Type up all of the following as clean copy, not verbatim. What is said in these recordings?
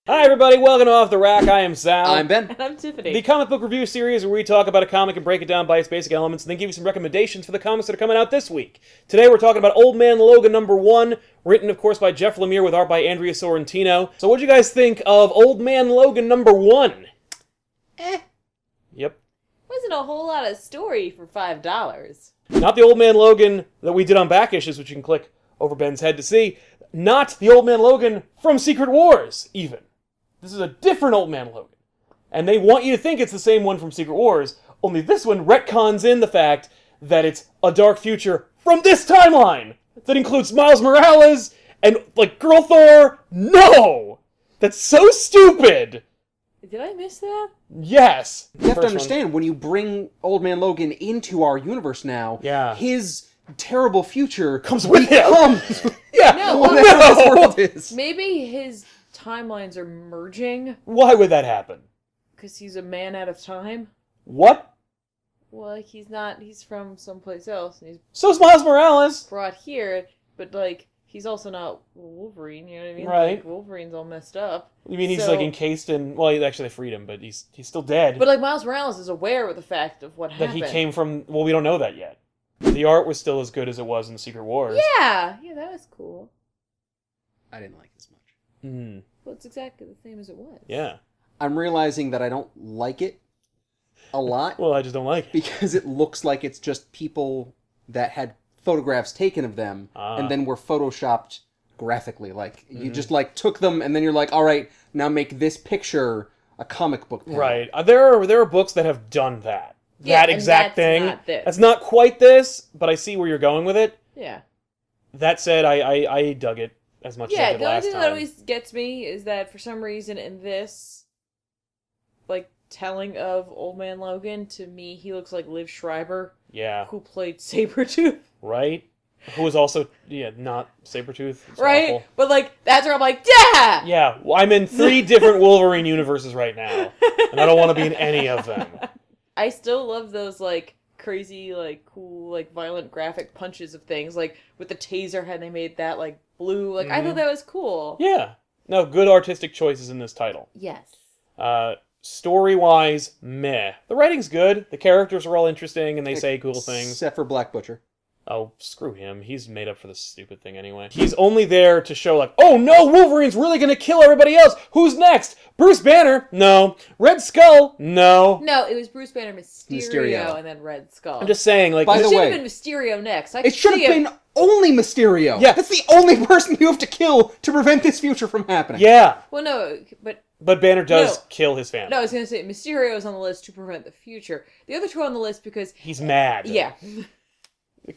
Hi everybody, welcome to Off the Rack. I am Sal. I'm Ben. And I'm Tiffany. The comic book review series where we talk about a comic and break it down by its basic elements and then give you some recommendations for the comics that are coming out this week. Today we're talking about Old Man Logan #1, written of course by Jeff Lemire with art by Andrea Sorrentino. So what'd you guys think of Old Man Logan #1? Yep. Wasn't a whole lot of story for $5. Not the Old Man Logan that we did on back issues, which you can click over Ben's head to see. Not the Old Man Logan from Secret Wars, even. This is a different Old Man Logan. And they want you to think it's the same one from Secret Wars, only this one retcons in the fact that it's a dark future from this timeline that includes Miles Morales and, like, Girl Thor. No! That's so stupid! Did I miss that? Yes. You have to understand, when you bring Old Man Logan into our universe now, his terrible future comes with him. Yeah. No, whatever this world is. Maybe his timelines are merging Why would that happen? because he's a man out of time. What? Well, like, he's from someplace else and he's So's Miles Morales. brought here, but, like, he's also not Wolverine, you know what I mean? Right. Like, Wolverine's all messed up. You mean he's, So- like, encased in... Well, actually, they freed him, but he's still dead. But, like, Miles Morales is aware of the fact of what that happened. he came from... Well, we don't know that yet. The art was still as good as it was in Secret Wars. Yeah, that was cool. I didn't like this much. Mm. Well, it's exactly the same as it was. Yeah. I'm realizing that I don't like it a lot Well, I just don't like it. because it looks like it's just people that had photographs taken of them and then were photoshopped graphically. Like, you just, like, took them and then you're like, all right, now make this picture a comic book panel. Right. There are books that have done that. Yeah, That and exact that's thing. not this. That's not quite this, but I see where you're going with it. Yeah. That said, I dug it as much as I Yeah, did the only last thing time. that always gets me is that for some reason in this, like, telling of Old Man Logan, to me, he looks like Liv Schreiber, Yeah. who played Sabretooth. Right? Who was also, not Sabretooth. It's Right? awful. But, like, that's where I'm like, yeah! Yeah, well, I'm in 3 different Wolverine universes right now, and I don't want to be in any of them. I still love those, like, crazy, like, cool, like, violent graphic punches of things. Like, with the taser head, they made that, like, blue. Like, I thought that was cool. Yeah. No, good artistic choices in this title. Yes. Story-wise, meh. The writing's good, the characters are all interesting, and they say cool things. Except for Black Butcher. Oh, screw him. He's made up for this stupid thing anyway. He's only there to show, like, oh no, Wolverine's really gonna kill everybody else! Who's next? Bruce Banner? No. Red Skull? No. No, it was Bruce Banner, Mysterio. and then Red Skull. I'm just saying, like... By It the should way, have been Mysterio next. it should have been only Mysterio. Yeah. That's the only person you have to kill to prevent this future from happening. Yeah. Well, no, but But Banner does No. kill his family. no, I was gonna say Mysterio is on the list to prevent the future. The other two are on the list because He's mad. yeah,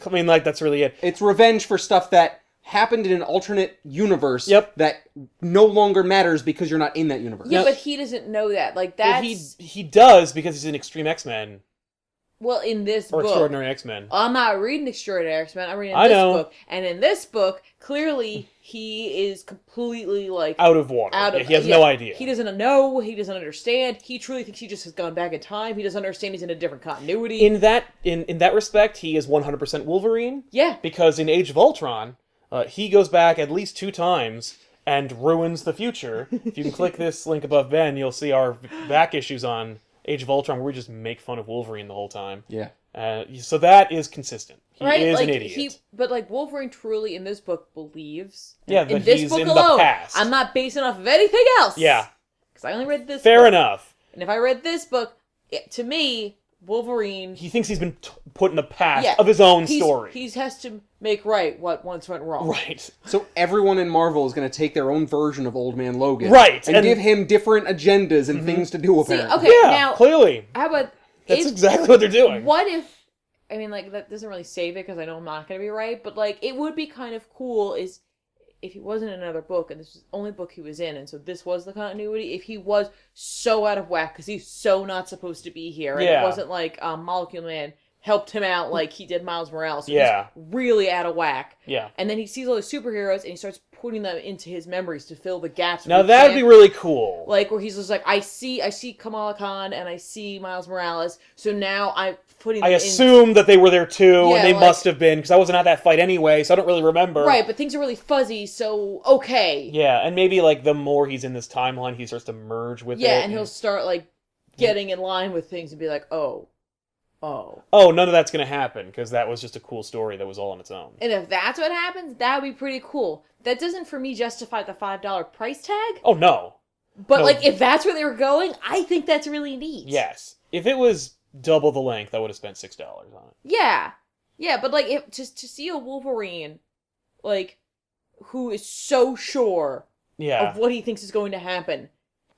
I mean, like, that's really it. It's revenge for stuff that happened in an alternate universe that no longer matters because you're not in that universe. yeah, but he doesn't know that. Like Well, that's he does because he's in Extreme X-Men. well in this Or book. Extraordinary X-Men. I'm not reading Extraordinary X-Men. I'm reading I this know. book, and in this book, clearly he is completely like Out of water. out of. Yeah, he has no idea. He doesn't know. He doesn't understand. He truly thinks he just has gone back in time. He doesn't understand. He's in a different continuity. In that respect, he is 100% Wolverine. Yeah. Because in Age of Ultron, he goes back at least 2 times and ruins the future. If you can click this link above Ben, you'll see our back issues on Age of Ultron where we just make fun of Wolverine the whole time. Yeah. So that is consistent. He Right, is like an idiot. but like Wolverine truly in this book believes. Yeah, in that this he's book in alone, the past. I'm not basing off of anything else. Yeah. because I only read this. Fair book. enough. And if I read this book, to me, Wolverine. He thinks he's been put in the past Yeah, of his own story. He has to make right what once went wrong. Right. So everyone in Marvel is going to take their own version of Old Man Logan. Right, And and- give him different agendas and things to do, See, apparently. okay, Yeah, now clearly. how about That's if- exactly what they're doing. What if? I mean, like that doesn't really save it because I know I'm not going to be right. But like, it would be kind of cool is if he wasn't in another book and this was the only book he was in, and so this was the continuity. If he was so out of whack because he's so not supposed to be here, and Yeah. it wasn't like Molecule Man helped him out like he did Miles Morales. So Yeah. he's really out of whack. Yeah. And then he sees all the superheroes and he starts putting them into his memories to fill the gaps. Now that'd be really cool. Like, where he's just like, I see Kamala Khan and I see Miles Morales, so now I'm putting them I assume that they were there too, Yeah, and they like- must have been, because I wasn't at that fight anyway, so I don't really remember. Right, but things are really fuzzy, so okay. Yeah, and maybe, like, the more he's in this timeline, he starts to merge with it. Yeah, and he'll start, like, getting in line with things and be like, oh. Oh, none of that's going to happen, because that was just a cool story that was all on its own. And if that's what happens, that would be pretty cool. That doesn't, for me, justify the $5 price tag. Oh, no. But, No. like, if that's where they were going, I think that's really neat. Yes. If it was double the length, I would have spent $6 on it. Yeah. Yeah, but, like, if to see a Wolverine, like, who is so sure Yeah. of what he thinks is going to happen,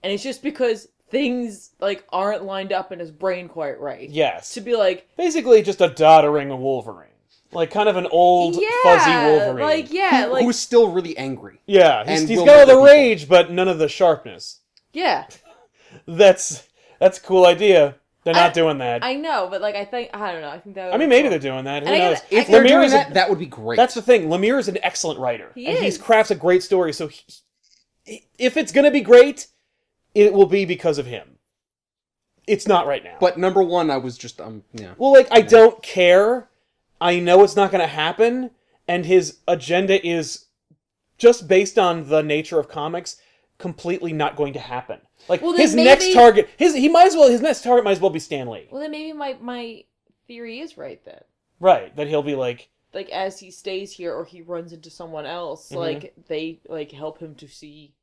and it's just because things, like, aren't lined up in his brain quite right. Yes. To be like... Basically just a doddering Wolverine. Like, kind of an old, fuzzy Wolverine. Like, yeah, like... Who's still really angry. Yeah, And he's will got all the murder people. rage, but none of the sharpness. Yeah. That's a cool idea. They're not doing that. I know, but, like, I don't know, I think that would I mean, be maybe cool. they're doing that. Who And I knows? gotta- If I they're Lemire doing is that, that would be great. That's the thing. Lemire is an excellent writer. He and is. he crafts a great story, so if it's going to be great, it will be because of him. It's not right now. But number one, I was just, yeah. Well, like, I don't care. I know it's not going to happen, and his agenda is just based on the nature of comics, completely not going to happen. Like, Well, then his maybe- next target, his next target might as well be Stan Lee. Well, then maybe my theory is right then. Right, that he'll be like, As he stays here or he runs into someone else, they, help him to see...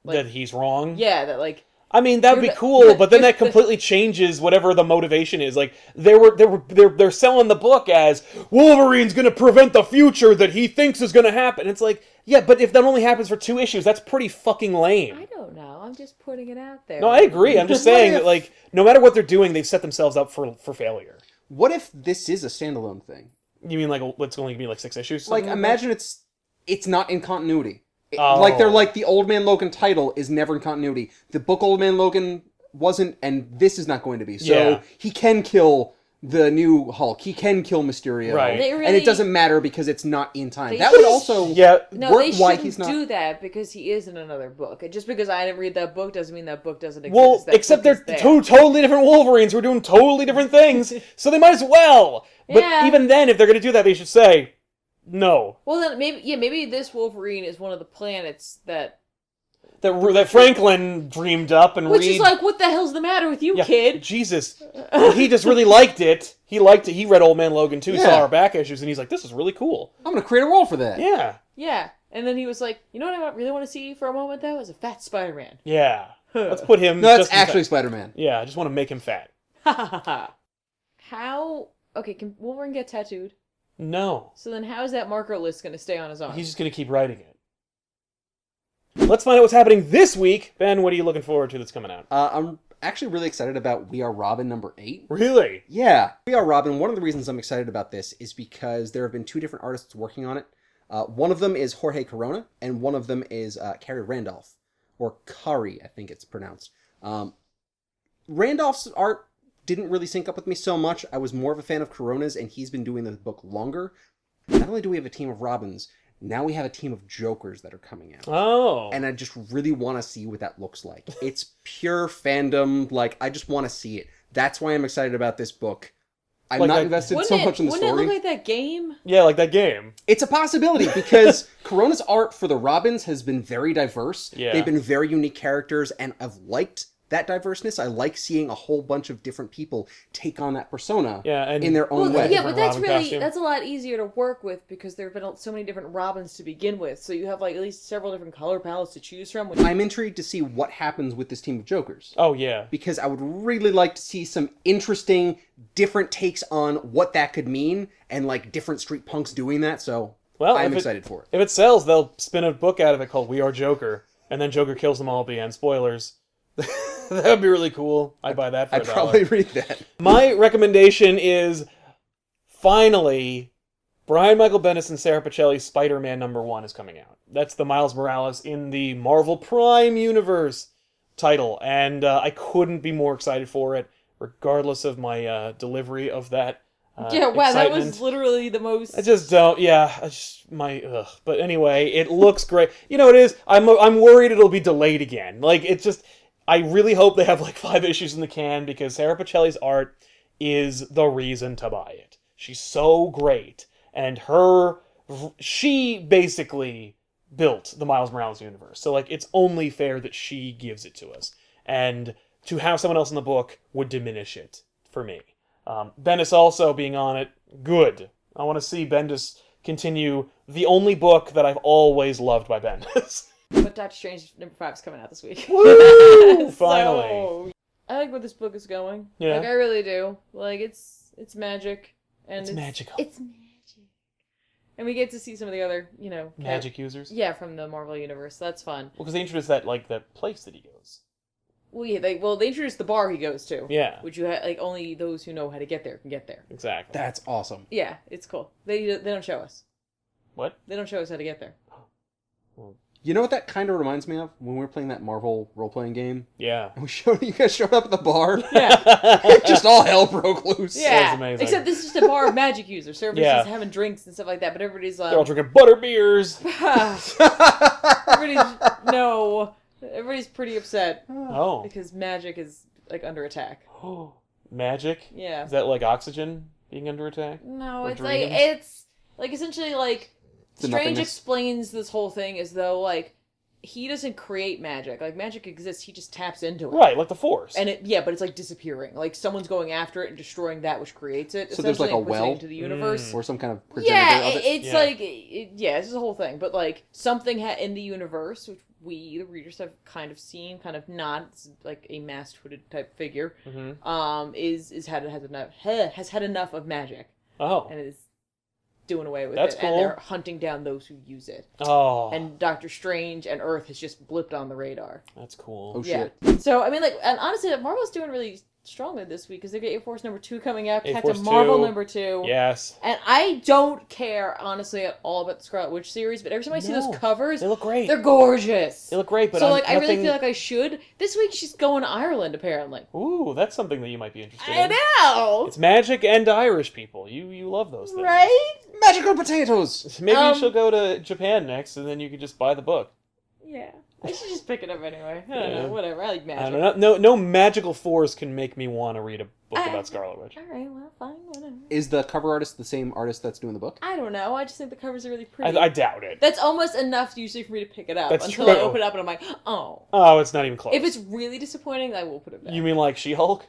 that he's wrong. Yeah, that, I mean, that would be You're- cool, you're- but then you're- that completely changes whatever the motivation is. Like, they're selling the book as Wolverine's gonna prevent the future that he thinks is gonna happen. It's like, yeah, but if that only happens for 2 issues, that's pretty fucking lame. I don't know. I'm just putting it out there. No, I agree. I'm just saying that, like, no matter what they're doing, they've set themselves up for failure. What if this is a standalone thing? You mean, like, it's only gonna be, like, 6 issues? Like, something imagine it's not in continuity. Oh. Like, they're like, the Old Man Logan title is never in continuity. The book Old Man Logan wasn't, and this is not going to be. So, Yeah. he can kill the new Hulk. He can kill Mysterio. Right. They And really- it doesn't matter because it's not in time. They That would should- also Yeah. No, work they why shouldn't he's not... do that because he is in another book. And just because I didn't read that book doesn't mean that book doesn't exist. Well, That except book they're is there. two totally different Wolverines who are doing totally different things, so they might as well. But Yeah. even then, if they're gonna do that, they should say, no. Well, then maybe this Wolverine is one of the planets that... That Franklin dreamed up and Which Reed... is like, what the hell's the matter with you, Yeah, kid? Jesus. He just really liked it. He liked it. He read Old Man Logan too, Yeah. saw our back issues, and he's like, this is really cool. I'm going to create a role for that. Yeah. Yeah. And then he was like, you know what I really want to see for a moment, though? Is a fat Spider-Man. Yeah. Let's put him... No, that's just in actually fact- Spider-Man. Yeah, I just want to make him fat. Ha ha ha ha. How... Okay, can Wolverine get tattooed? No. So then how is that marker list going to stay on his arm? He's just gonna keep writing it. Let's find out what's happening this week. Ben, what are you looking forward to that's coming out? I'm actually really excited about We Are Robin number 8. Really? Yeah, We Are Robin. One of the reasons I'm excited about this is because there have been 2 different artists working on it. One of them is Jorge Corona, and one of them is Carrie Randolph. Or Kari, I think it's pronounced. Randolph's art didn't really sync up with me so much. I was more of a fan of Corona's, and he's been doing the book longer. Not only do we have a team of Robins, now we have a team of Jokers that are coming out. Oh. And I just really want to see what that looks like. It's pure fandom. Like, I just want to see it. That's why I'm excited about this book. I'm Like not that- invested so much in the Wouldn't story. it look like that game? Yeah, like that game. It's a possibility because Corona's art for the Robins has been very diverse. Yeah. They've been very unique characters, and I've liked that diverseness. I like seeing a whole bunch of different people take on that persona Yeah, and in their own Well, way. yeah, but Different that's Robin really costume. that's a lot easier to work with because there have been so many different Robins to begin with. So you have like at least several different color palettes to choose from. Which I'm intrigued to see what happens with this team of Jokers. Oh, yeah. Because I would really like to see some interesting, different takes on what that could mean, and like different street punks doing that, so Well, I'm if excited for it. If it sells, they'll spin a book out of it called We Are Joker, and then Joker kills them all at the end. Spoilers. That would be really cool. I'd buy that for I'd $1. probably read that. My recommendation is, finally, Brian Michael Bendis and Sarah Pacelli's Spider-Man #1 is coming out. That's the Miles Morales in the Marvel Prime Universe title, and I couldn't be more excited for it, regardless of my delivery of that Yeah, wow, that was excitement. literally the most... I just don't. Yeah, But anyway, it looks great. You know what it is? I'm worried it'll be delayed again. Like it's just. I really hope they have like 5 issues in the can because Sarah Pacelli's art is the reason to buy it. She's so great, and she basically built the Miles Morales universe. So like it's only fair that she gives it to us, and to have someone else in the book would diminish it for me. Bendis also being on it, good. I want to see Bendis continue the only book that I've always loved by Bendis. But Doctor Strange #5 is coming out this week. Woo! Finally. I like where this book is going. Yeah. Like, I really do. Like, it's magic. And It's magical. It's magic. And we get to see some of the other, Magic users? Yeah, from the Marvel Universe. So that's fun. Well, because they introduced that place that he goes. Well, yeah, they introduced the bar he goes to. Yeah. Which only those who know how to get there can get there. Exactly. That's awesome. Yeah, it's cool. They don't show us. What? They don't show us how to get there. You know what that kind of reminds me of? When we were playing that Marvel role-playing game, Yeah. and you guys showed up at the bar. Yeah. Just all hell broke loose. Yeah. That's amazing. Except this is just a bar of magic users. So everybody's Yeah. just having drinks and stuff like that, but everybody's like... They're all drinking butter beers. Everybody's pretty upset Oh. because magic is like under attack. Magic? Yeah. Is that like oxygen being under attack? No, Or it's dreams? essentially like It's a Strange nothingness. explains this whole thing as though like he doesn't create magic. Like magic exists, he just taps into it. Right, like the Force. And but it's like disappearing. Like someone's going after it and destroying that which creates it. So there's like a essentially, and presenting well to the universe. or some kind of progenitor Yeah, of it. it's Yeah. like this is a whole thing. But like something in the universe, which we the readers have kind of seen, kind of not, it's like a masked hooded type figure, has had enough of magic Oh. and is doing away with That's it, cool. and they're hunting down those who use it. Oh. And Doctor Strange and Earth has just blipped on the radar. That's cool. Oh, Yeah. shit. So I mean, like, and honestly, Marvel's doing really strongly this week because they got A-Force #2 coming out, A-Force Captain Marvel 2. #2. Yes. And I don't care, honestly, at all about the Scarlet Witch series, but every time I see No. those covers, They look great. they're gorgeous. They look great, but so, I'm like, I really nothing- feel like I should. This week, she's going to Ireland, apparently. Ooh, that's something that you might be interested I in. know! It's magic and Irish people. You love those things. Right? Magical potatoes! Maybe she'll go to Japan next, and then you could just buy the book. Yeah. I should just pick it up anyway. I don't Yeah. know, whatever. I like magic. I don't know. No magical force can make me want to read a book I- about Scarlet Witch. Alright, well, fine, whatever. Is the cover artist the same artist that's doing the book? I don't know. I just think the covers are really pretty. I doubt it. That's almost enough usually for me to pick it up That's until true. I open it up and I'm like, oh. Oh, it's not even close. If it's really disappointing, I will put it back. You mean like She-Hulk?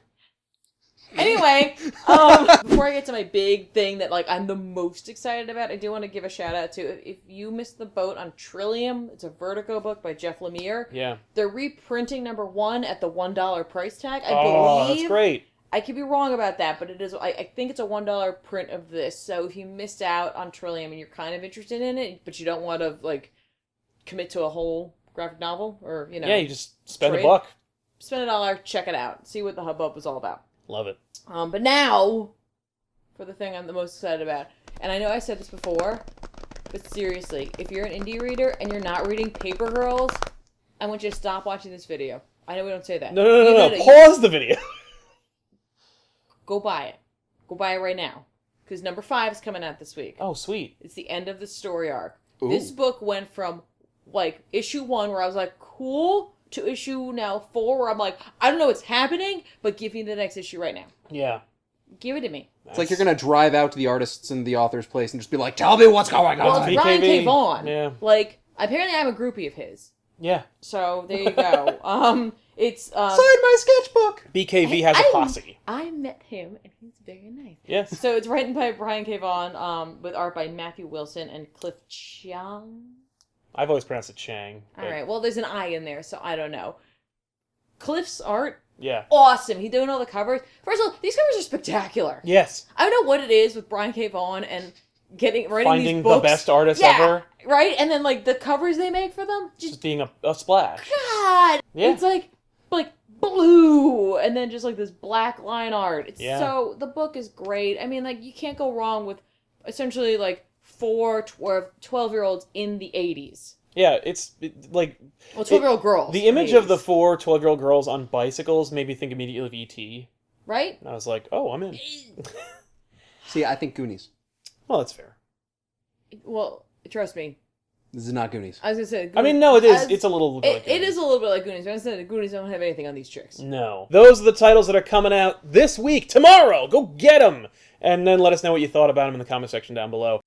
Anyway, before I get to my big thing that like I'm the most excited about, I do want to give a shout out to if you missed the boat on Trillium. It's a Vertigo book by Jeff Lemire. Yeah. They're reprinting #1 at the $1 price tag. I Oh, believe. that's great. I could be wrong about that, but it is. I think it's a $1 print of this. So if you missed out on Trillium and you're kind of interested in it, but you don't want to like commit to a whole graphic novel, or Yeah, you just spend trade. a buck. spend $1, check it out, see what the hubbub was all about. Love it. But now, for the thing I'm the most excited about, and I know I said this before, but seriously, if you're an indie reader and you're not reading Paper Girls, I want you to stop watching this video. I know we don't say that. No. Pause the video. Go buy it. Go buy it right now. Because #5 is coming out this week. Oh, sweet. It's the end of the story arc. Ooh. This book went from, like, issue 1, where I was like, cool, to issue now 4, where I'm like, I don't know what's happening, but give me the next issue right now. Yeah. Give it to me. It's like you're gonna drive out to the artist's and the author's place and just be like, tell me what's going Well, on! it's Brian K. BKV. Vaughan. Yeah. Like, apparently I'm a groupie of his. Yeah. So, there you go. It's, Sign my sketchbook! BKV has a posse. I met him, and he's very nice. Yes. So, it's written by Brian K. Vaughan, with art by Matthew Wilson and Cliff Chiang. I've always pronounced it Chang. but- Alright, well, there's an I in there, so I don't know. Cliff's art, Yeah. awesome. He's doing all the covers. First of all, these covers are spectacular. Yes. I don't know what it is with Brian K. Vaughan and writing Finding these books. the best artist Yeah, ever. right? And then, like, the covers they make for them, Just being a splash. God! Yeah. It's like blue, and then just like this black line art. It's Yeah. so, the book is great. I mean, like, you can't go wrong with essentially like 4 12-year-olds in the 80s. Yeah, like... Well, 12-year-old girls. The in image of the 80s, 4 12-year-old girls on bicycles made me think immediately of E.T. right? And I was like, oh, I'm in. See, I think Goonies. Well, that's fair. Well, trust me. This is not Goonies. I was gonna say. I mean, no, it is. It's a little bit like It is a little bit like Goonies. But I said Goonies don't have anything on these chicks. No. Those are the titles that are coming out this week, tomorrow. Go get them! And then let us know what you thought about them in the comment section down below.